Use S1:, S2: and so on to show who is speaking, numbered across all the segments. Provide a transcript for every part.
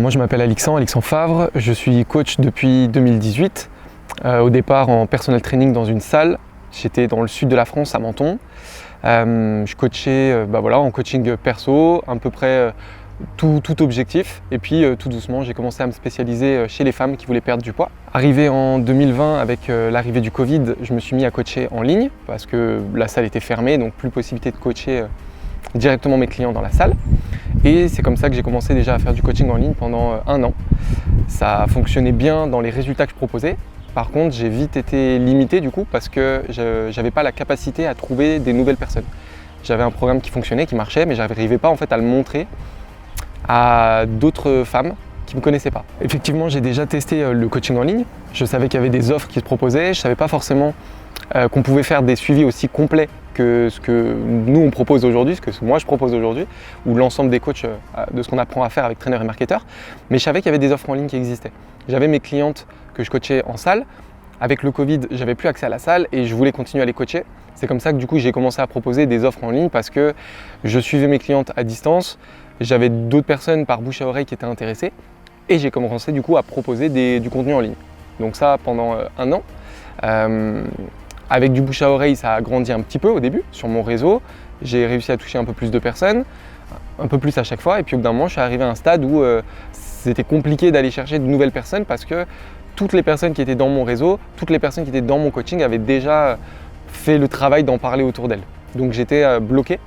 S1: Moi je m'appelle Alexandre Favre, je suis coach depuis 2018. Au départ en personal training dans une salle, j'étais dans le sud de la France à Menton. Je coachais en coaching perso, à peu près tout objectif. Et puis tout doucement j'ai commencé à me spécialiser chez les femmes qui voulaient perdre du poids. Arrivé en 2020 avec l'arrivée du Covid, je me suis mis à coacher en ligne parce que la salle était fermée, donc plus possibilité de coacher directement mes clients dans la salle. Et c'est comme ça que j'ai commencé déjà à faire du coaching en ligne pendant 1 an. Ça fonctionnait bien dans les résultats que je proposais. Par contre, j'ai vite été limité du coup parce que je n'avais pas la capacité à trouver des nouvelles personnes. J'avais un programme qui fonctionnait, qui marchait, mais je n'arrivais pas en fait à le montrer à d'autres femmes qui ne me connaissaient pas. Effectivement, j'ai déjà testé le coaching en ligne. Je savais qu'il y avait des offres qui se proposaient. Je ne savais pas forcément qu'on pouvait faire des suivis aussi complets que ce que nous on propose aujourd'hui, ce que moi je propose aujourd'hui, ou l'ensemble des coachs de ce qu'on apprend à faire avec traîneurs et marketeurs. Mais je savais qu'il y avait des offres en ligne qui existaient. J'avais mes clientes que je coachais en salle. Avec le Covid, j'avais plus accès à la salle et je voulais continuer à les coacher. C'est comme ça que du coup j'ai commencé à proposer des offres en ligne parce que je suivais mes clientes à distance. J'avais d'autres personnes par bouche à oreille qui étaient intéressées et j'ai commencé du coup à proposer du contenu en ligne. Donc ça pendant 1 an. Avec du bouche à oreille, ça a grandi un petit peu au début sur mon réseau. J'ai réussi à toucher un peu plus de personnes, un peu plus à chaque fois. Et puis au bout d'un moment, je suis arrivé à un stade où c'était compliqué d'aller chercher de nouvelles personnes parce que toutes les personnes qui étaient dans mon réseau, toutes les personnes qui étaient dans mon coaching avaient déjà fait le travail d'en parler autour d'elles. Donc j'étais bloqué,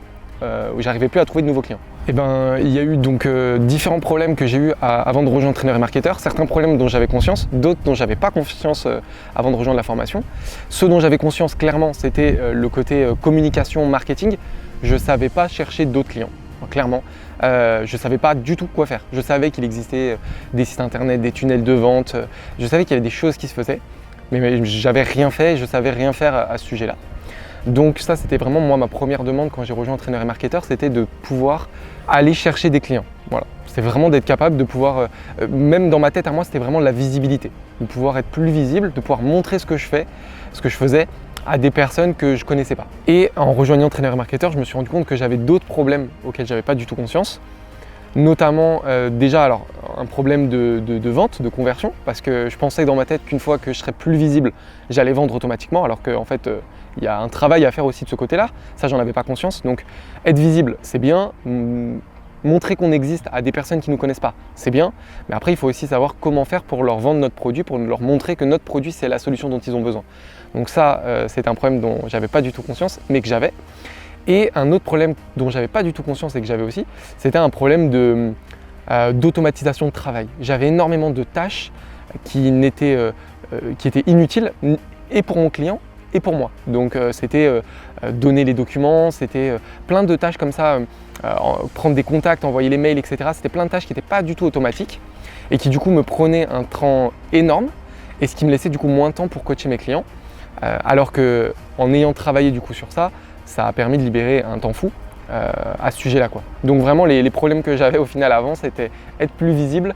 S1: où j'arrivais plus à trouver de nouveaux clients. Il y a eu donc différents problèmes que j'ai eu avant de rejoindre traîneur et marketeur. Certains problèmes dont j'avais conscience, d'autres dont j'avais pas conscience avant de rejoindre la formation. Ceux dont j'avais conscience clairement, c'était le côté communication, marketing. Je savais pas chercher d'autres clients, clairement. Je savais pas du tout quoi faire. Je savais qu'il existait des sites internet, des tunnels de vente. Je savais qu'il y avait des choses qui se faisaient, mais j'avais rien fait et je savais rien faire à ce sujet-là. Donc ça, c'était vraiment moi ma première demande quand j'ai rejoint traîneur et marketeur, c'était de pouvoir aller chercher des clients. Voilà. C'était vraiment d'être capable de pouvoir, même dans ma tête à moi, c'était vraiment la visibilité, de pouvoir être plus visible, de pouvoir montrer ce que je fais, ce que je faisais à des personnes que je ne connaissais pas. Et en rejoignant traîneur et marketeur, je me suis rendu compte que j'avais d'autres problèmes auxquels je n'avais pas du tout conscience. Notamment un problème de vente, de conversion, parce que je pensais dans ma tête qu'une fois que je serais plus visible, j'allais vendre automatiquement, alors qu'en fait il y a un travail à faire aussi de ce côté-là, ça j'en avais pas conscience. Donc être visible c'est bien, montrer qu'on existe à des personnes qui ne nous connaissent pas c'est bien, mais après il faut aussi savoir comment faire pour leur vendre notre produit, pour leur montrer que notre produit c'est la solution dont ils ont besoin. Donc ça c'est un problème dont j'avais pas du tout conscience, mais que j'avais. Et un autre problème dont j'avais pas du tout conscience et que j'avais aussi, c'était un problème d'automatisation de travail. J'avais énormément de tâches qui étaient inutiles et pour mon client et pour moi. Donc c'était donner les documents, c'était plein de tâches comme ça, prendre des contacts, envoyer les mails, etc. C'était plein de tâches qui n'étaient pas du tout automatiques et qui du coup me prenaient un temps énorme et ce qui me laissait du coup moins de temps pour coacher mes clients. Alors qu'en ayant travaillé du coup sur ça, ça a permis de libérer un temps fou à ce sujet-là, quoi. Donc vraiment les problèmes que j'avais au final avant, c'était être plus visible,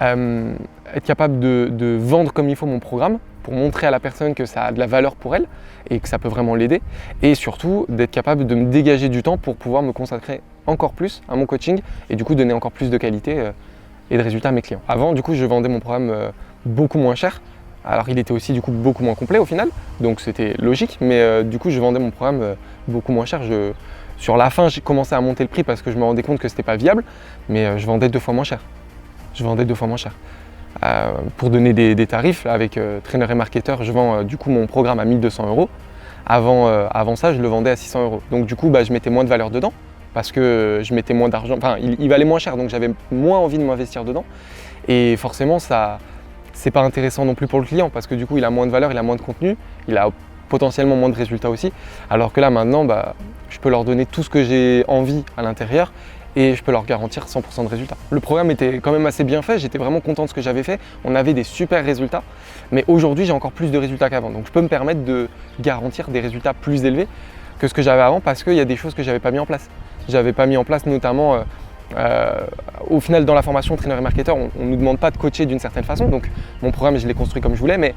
S1: être capable de vendre comme il faut mon programme pour montrer à la personne que ça a de la valeur pour elle et que ça peut vraiment l'aider, et surtout d'être capable de me dégager du temps pour pouvoir me consacrer encore plus à mon coaching et du coup donner encore plus de qualité et de résultats à mes clients. Avant du coup je vendais mon programme beaucoup moins cher. Alors il était aussi du coup beaucoup moins complet au final, donc c'était logique, mais du coup je vendais mon programme beaucoup moins cher. Sur la fin j'ai commencé à monter le prix parce que je me rendais compte que c'était pas viable, mais je vendais 2 fois moins cher. Pour donner des tarifs, avec traîneur et marketeur, je vends du coup mon programme à 1 200 €. Avant ça, je le vendais à 600 €. Donc du coup, je mettais moins de valeur dedans parce que je mettais moins d'argent. Enfin, il valait moins cher, donc j'avais moins envie de m'investir dedans. Et forcément, ça, c'est pas intéressant non plus pour le client parce que du coup, il a moins de valeur, il a moins de contenu, il a potentiellement moins de résultats aussi. Alors que là, maintenant, je peux leur donner tout ce que j'ai envie à l'intérieur et je peux leur garantir 100% de résultats. Le programme était quand même assez bien fait, j'étais vraiment content de ce que j'avais fait, on avait des super résultats, mais aujourd'hui j'ai encore plus de résultats qu'avant, donc je peux me permettre de garantir des résultats plus élevés que ce que j'avais avant parce qu'il y a des choses que j'avais pas mis en place. J'avais pas mis en place notamment, au final dans la formation traîneur et marketeur, on ne nous demande pas de coacher d'une certaine façon, donc mon programme je l'ai construit comme je voulais, mais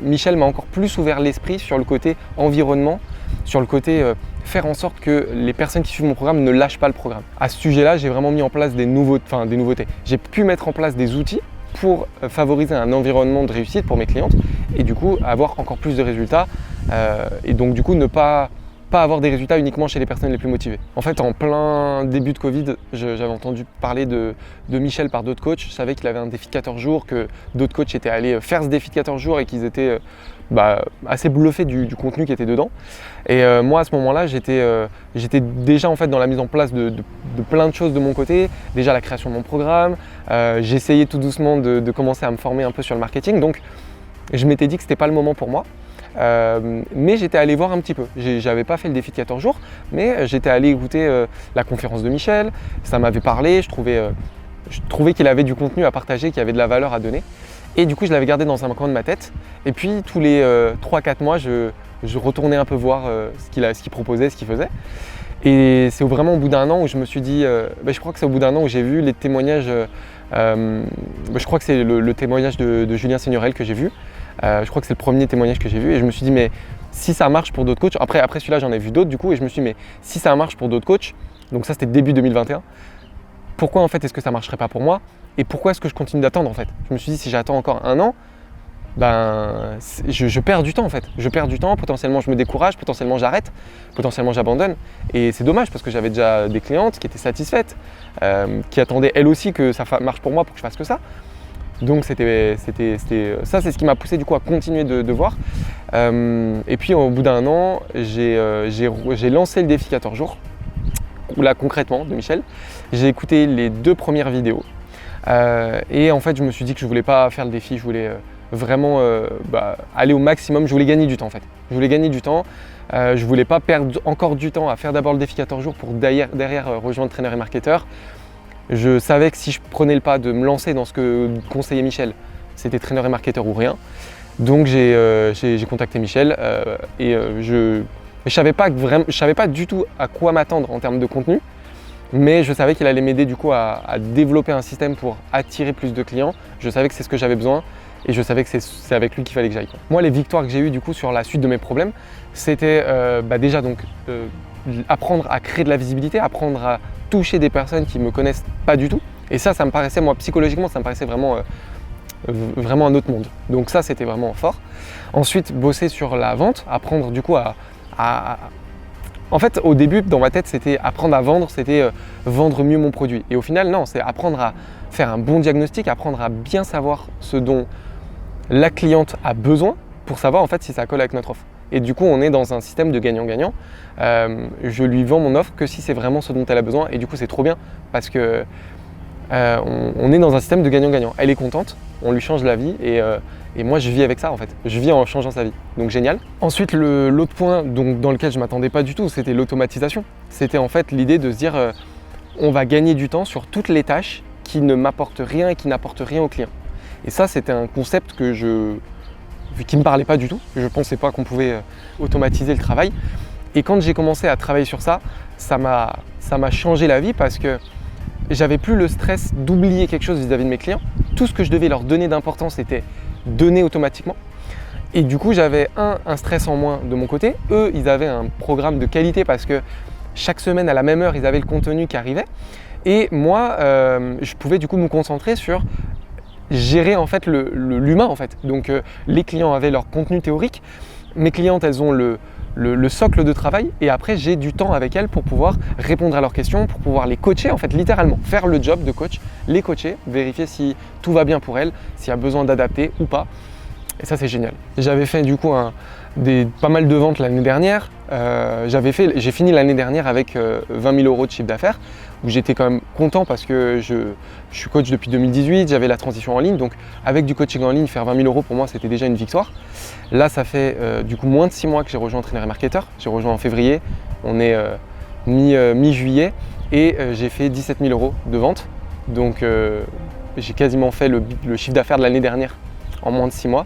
S1: Michel m'a encore plus ouvert l'esprit sur le côté environnement, sur le côté faire en sorte que les personnes qui suivent mon programme ne lâchent pas le programme. À ce sujet-là, j'ai vraiment mis en place des nouveautés. J'ai pu mettre en place des outils pour favoriser un environnement de réussite pour mes clientes et du coup avoir encore plus de résultats et donc du coup ne pas avoir des résultats uniquement chez les personnes les plus motivées. En fait, en plein début de Covid, j'avais entendu parler de Michel par d'autres coachs. Je savais qu'il avait un défi de 14 jours, que d'autres coachs étaient allés faire ce défi de 14 jours et qu'ils étaient assez bluffés du contenu qui était dedans. Et moi, à ce moment-là, j'étais déjà en fait dans la mise en place de plein de choses de mon côté. Déjà la création de mon programme. J'essayais tout doucement de commencer à me former un peu sur le marketing. Donc, je m'étais dit que ce n'était pas le moment pour moi. Mais j'étais allé voir un petit peu. J'avais pas fait le défi de 14 jours, mais j'étais allé écouter la conférence de Michel. Ça m'avait parlé, je trouvais qu'il avait du contenu à partager, qu'il avait de la valeur à donner. Et du coup, je l'avais gardé dans un coin de ma tête. Et puis, tous les 3-4 mois, je retournais un peu voir ce qu'il proposait, ce qu'il faisait. Et c'est vraiment au bout d'un an où je me suis dit, je crois que c'est au bout d'un an où j'ai vu les témoignages, je crois que c'est le témoignage de Julien Signorel que j'ai vu. Je crois que c'est le premier témoignage que j'ai vu et je me suis dit mais si ça marche pour d'autres coachs, après celui-là j'en ai vu d'autres du coup et je me suis dit mais si ça marche pour d'autres coachs, donc ça c'était début 2021, pourquoi en fait est-ce que ça marcherait pas pour moi et pourquoi est-ce que je continue d'attendre en fait? Je me suis dit si j'attends encore un an, je perds du temps en fait, je perds du temps, potentiellement je me décourage, potentiellement j'arrête, potentiellement j'abandonne et c'est dommage parce que j'avais déjà des clientes qui étaient satisfaites, qui attendaient elles aussi que ça marche pour moi pour que je fasse que ça. Donc ça, c'est ce qui m'a poussé du coup à continuer de voir. Et puis au bout d'un an, j'ai lancé le défi 14 jours, là concrètement de Michel. J'ai écouté les 2 premières vidéos et en fait je me suis dit que je voulais pas faire le défi, je voulais vraiment aller au maximum, je voulais gagner du temps en fait. Je voulais gagner du temps, je voulais pas perdre encore du temps à faire d'abord le défi 14 jours pour derrière rejoindre Trainer et Marketeur. Je savais que si je prenais le pas de me lancer dans ce que conseillait Michel, c'était Trainer et Marketeur ou rien. Donc j'ai contacté Michel et je savais pas du tout à quoi m'attendre en termes de contenu, mais je savais qu'il allait m'aider du coup à développer un système pour attirer plus de clients. Je savais que c'est ce que j'avais besoin et je savais que c'est avec lui qu'il fallait que j'aille. Moi, les victoires que j'ai eues du coup sur la suite de mes problèmes, c'était déjà donc apprendre à créer de la visibilité, apprendre à toucher des personnes qui ne me connaissent pas du tout. Et ça me paraissait, moi, psychologiquement, ça me paraissait vraiment un autre monde. Donc ça, c'était vraiment fort. Ensuite, bosser sur la vente, apprendre du coup En fait, au début, dans ma tête, c'était apprendre à vendre, c'était vendre mieux mon produit. Et au final, non, c'est apprendre à faire un bon diagnostic, apprendre à bien savoir ce dont la cliente a besoin pour savoir en fait si ça colle avec notre offre. Et du coup, on est dans un système de gagnant-gagnant. Je lui vends mon offre que si c'est vraiment ce dont elle a besoin. Et du coup, c'est trop bien parce que on est dans un système de gagnant-gagnant. Elle est contente, on lui change la vie et moi, je vis avec ça en fait. Je vis en changeant sa vie. Donc génial. Ensuite, l'autre point dans lequel je ne m'attendais pas du tout, c'était l'automatisation. C'était en fait l'idée de se dire on va gagner du temps sur toutes les tâches qui ne m'apportent rien et qui n'apportent rien au client. Et ça, c'était un concept qui ne me parlait pas du tout. Je ne pensais pas qu'on pouvait automatiser le travail. Et quand j'ai commencé à travailler sur ça, ça m'a changé la vie parce que j'avais plus le stress d'oublier quelque chose vis-à-vis de mes clients. Tout ce que je devais leur donner d'importance était donné automatiquement. Et du coup, j'avais un stress en moins de mon côté. Eux, ils avaient un programme de qualité parce que chaque semaine, à la même heure, ils avaient le contenu qui arrivait. Et moi, je pouvais du coup me concentrer sur gérer en fait l'humain en fait. Donc les clients avaient leur contenu théorique, mes clientes elles ont le socle de travail et après j'ai du temps avec elles pour pouvoir répondre à leurs questions, pour pouvoir les coacher en fait littéralement, faire le job de coach, les coacher, vérifier si tout va bien pour elles, s'il y a besoin d'adapter ou pas. Et ça c'est génial. J'avais fait du coup pas mal de ventes l'année dernière. J'ai fini l'année dernière avec 20 000 € de chiffre d'affaires où j'étais quand même content parce que je suis coach depuis 2018, j'avais la transition en ligne, donc avec du coaching en ligne, faire 20 000 € pour moi c'était déjà une victoire. Là ça fait du coup moins de 6 mois que j'ai rejoint Trainer et Marketeur, j'ai rejoint en février, on est mi-juillet et j'ai fait 17 000 € de vente, donc j'ai quasiment fait le chiffre d'affaires de l'année dernière en moins de 6 mois,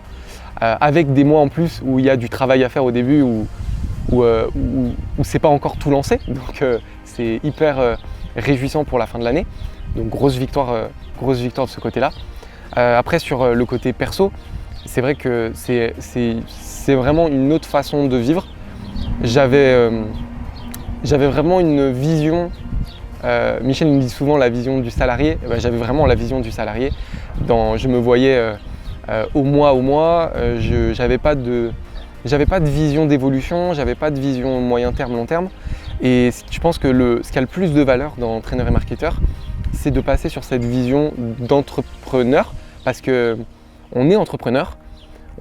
S1: avec des mois en plus où il y a du travail à faire au début, où c'est pas encore tout lancé, donc c'est hyper réjouissant pour la fin de l'année. Donc grosse victoire de ce côté-là. Après sur le côté perso, c'est vrai que c'est vraiment une autre façon de vivre. J'avais j'avais vraiment une vision. Michel me dit souvent la vision du salarié. J'avais vraiment la vision du salarié. Je me voyais au mois. J'avais pas de vision d'évolution, j'avais pas de vision moyen terme, long terme. Et je pense que ce qui a le plus de valeur dans entraîneur et marketeur, c'est de passer sur cette vision d'entrepreneur, parce que on est entrepreneur,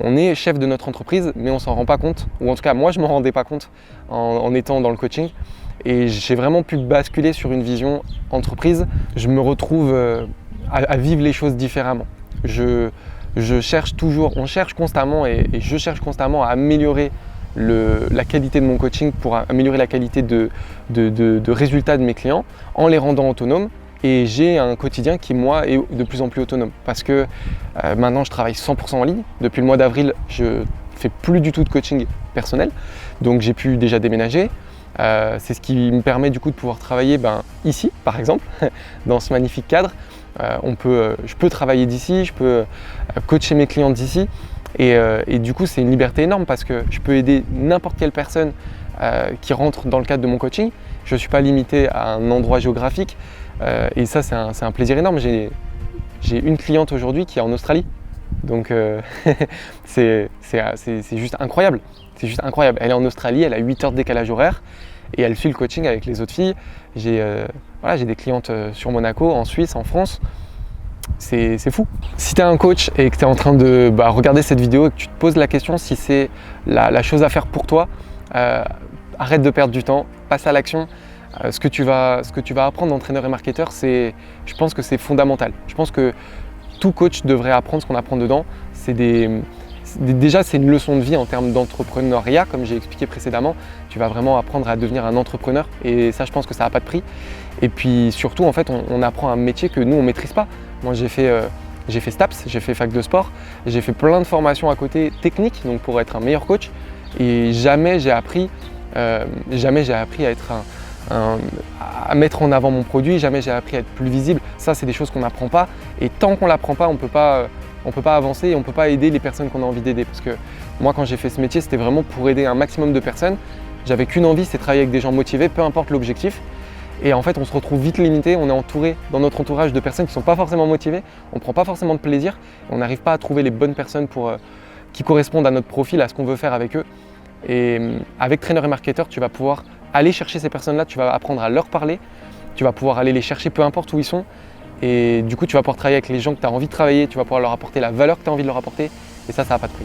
S1: on est chef de notre entreprise, mais on s'en rend pas compte, ou en tout cas moi je m'en rendais pas compte en étant dans le coaching. Et j'ai vraiment pu basculer sur une vision entreprise. Je me retrouve à vivre les choses différemment. On cherche constamment et je cherche constamment à améliorer la qualité de mon coaching pour améliorer la qualité de résultats de mes clients en les rendant autonomes. Et j'ai un quotidien qui, moi, est de plus en plus autonome parce que maintenant, je travaille 100% en ligne. Depuis le mois d'avril, je fais plus du tout de coaching personnel. Donc, j'ai pu déjà déménager. C'est ce qui me permet du coup de pouvoir travailler ici, par exemple, dans ce magnifique cadre. Je peux travailler d'ici, je peux coacher mes clients d'ici. Et du coup, c'est une liberté énorme parce que je peux aider n'importe quelle personne qui rentre dans le cadre de mon coaching. Je ne suis pas limité à un endroit géographique. Et ça, c'est un plaisir énorme. J'ai une cliente aujourd'hui qui est en Australie. Donc, c'est juste incroyable. C'est juste incroyable. Elle est en Australie, elle a 8 heures de décalage horaire et elle suit le coaching avec les autres filles. J'ai des clientes sur Monaco, en Suisse, en France. C'est fou. Si tu es un coach et que tu es en train de regarder cette vidéo et que tu te poses la question si c'est la chose à faire pour toi, arrête de perdre du temps, passe à l'action. Ce que tu vas apprendre d'entraîneur et marketeur, je pense que c'est fondamental. Je pense que tout coach devrait apprendre ce qu'on apprend dedans. Déjà, c'est une leçon de vie en termes d'entrepreneuriat, comme j'ai expliqué précédemment. Tu vas vraiment apprendre à devenir un entrepreneur et ça, je pense que ça n'a pas de prix. Et puis surtout, en fait, on apprend un métier que nous, on ne maîtrise pas. Moi, j'ai fait STAPS, j'ai fait fac de sport, j'ai fait plein de formations à côté techniques, donc pour être un meilleur coach. Et jamais j'ai appris à être à mettre en avant mon produit, jamais j'ai appris à être plus visible. Ça, c'est des choses qu'on n'apprend pas. Et tant qu'on ne l'apprend pas, on ne peut pas avancer et on ne peut pas aider les personnes qu'on a envie d'aider. Parce que moi, quand j'ai fait ce métier, c'était vraiment pour aider un maximum de personnes. J'avais qu'une envie, c'est travailler avec des gens motivés, peu importe l'objectif. Et en fait, on se retrouve vite limité. On est entouré dans notre entourage de personnes qui ne sont pas forcément motivées. On ne prend pas forcément de plaisir. On n'arrive pas à trouver les bonnes personnes qui correspondent à notre profil, à ce qu'on veut faire avec eux. Et avec Trainer et Marketeur, tu vas pouvoir aller chercher ces personnes-là, tu vas apprendre à leur parler, tu vas pouvoir aller les chercher peu importe où ils sont. Et du coup, tu vas pouvoir travailler avec les gens que tu as envie de travailler, tu vas pouvoir leur apporter la valeur que tu as envie de leur apporter. Et ça n'a pas de prix.